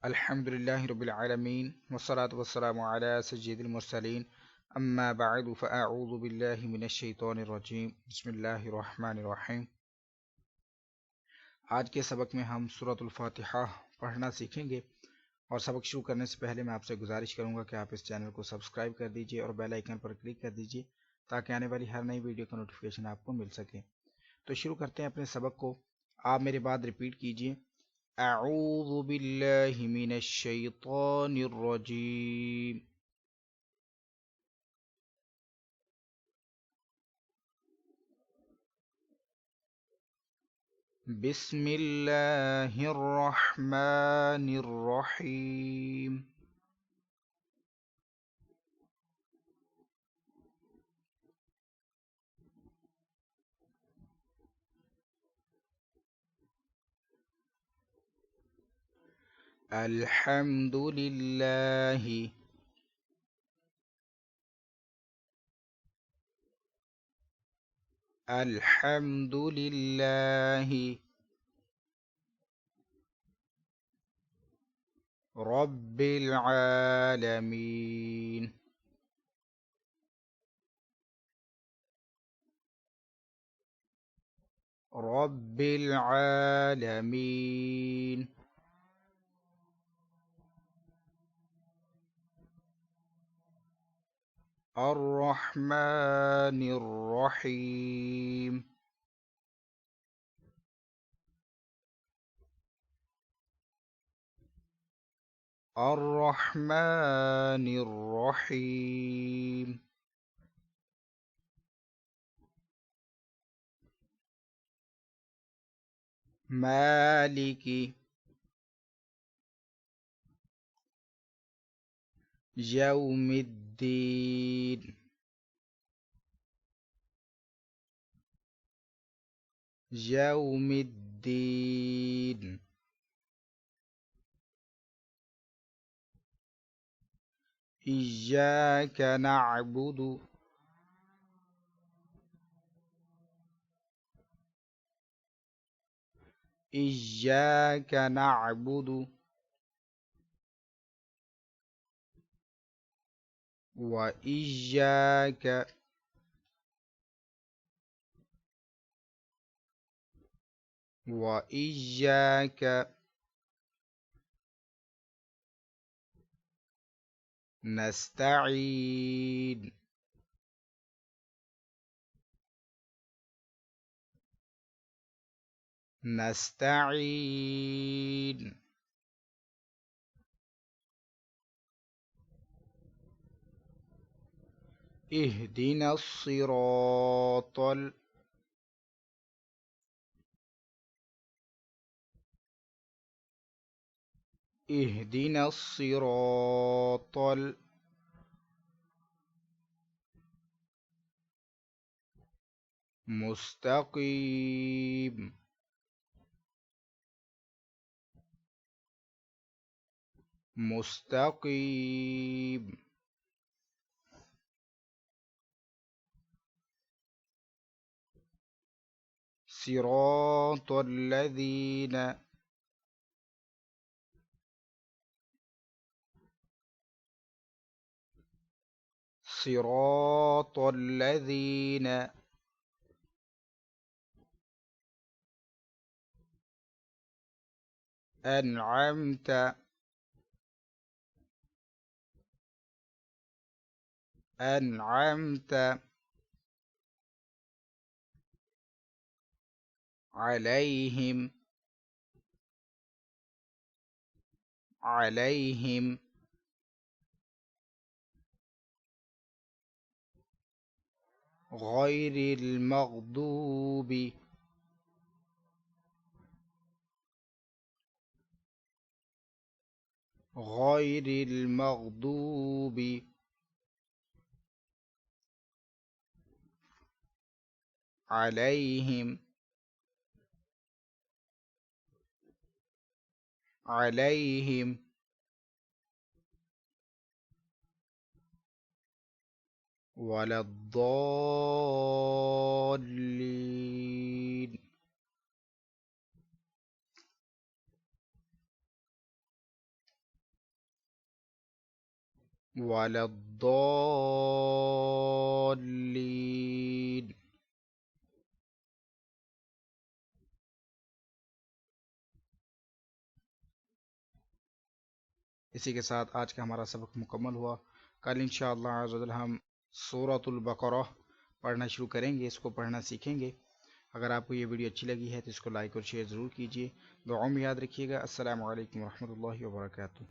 अल्हम्दुलिल्लाहि रब्बिल आलमीन वस्सलातु वस्सलामु अला सय्यिदिल मुरसलीन अम्मा बअदु फ़अऊज़ु बिल्लाहि मिनश शैतानिर रजीम बिस्मिल्लाहिर रहमानिर रहीम। आज के सबक में हम सूरतुल फातिहा पढ़ना सीखेंगे और सबक शुरू करने से पहले मैं आपसे गुजारिश करूंगा कि आप इस चैनल को सब्सक्राइब कर दीजिए और बेल आइकन पर क्लिक कर दीजिए ताकि आने वाली हर नई वीडियो का नोटिफिकेशन आपको मिल सके। तो शुरू करते हैं अपने सबक को। आप मेरे बाद रिपीट कीजिए, अऊज़ु बिल्लाहि मिनश शैतानिर रजीम। बिस्मिल्लाहिर रहमानिर रहीम। अल्हम्दुलिल्लाहि अल्हम्दुलिल्लाहि रब्बिल आलमीन। रब्बिल आलमीन। अर्रहमानिर रहीम। अर्रहमानिर रहीम। मालिकी यौमिद्दीन। यौमिद्दीन। इय्याक नअबुदु। इय्याक नअबुदु व इय्याक नस्तईन। नस्तईन। इहदिनस सिरातल इहदिनस सिरातल मुस्तकीम। मुस्तकीम। सिरातल्लज़ीन सिरातल्लज़ीन अनअमत अनअमत अलैहिम अलैहिम गैरिल मग़दूबि गैरिल मग़दूबि अलैहिम अलैहिम वलद्दाल्लीन। वलद्दॉल्लीन। इसी के साथ आज का हमारा सबक मुकम्मल हुआ। कल इंशाअल्लाह अज़्ज़वजल हम सूरतुल बक़रा पढ़ना शुरू करेंगे, इसको पढ़ना सीखेंगे। अगर आपको ये वीडियो अच्छी लगी है तो इसको लाइक और शेयर ज़रूर कीजिए। दुआ में याद रखिएगा। अस्सलामु अलैकुम वरहमतुल्लाहि वबरकातुहू।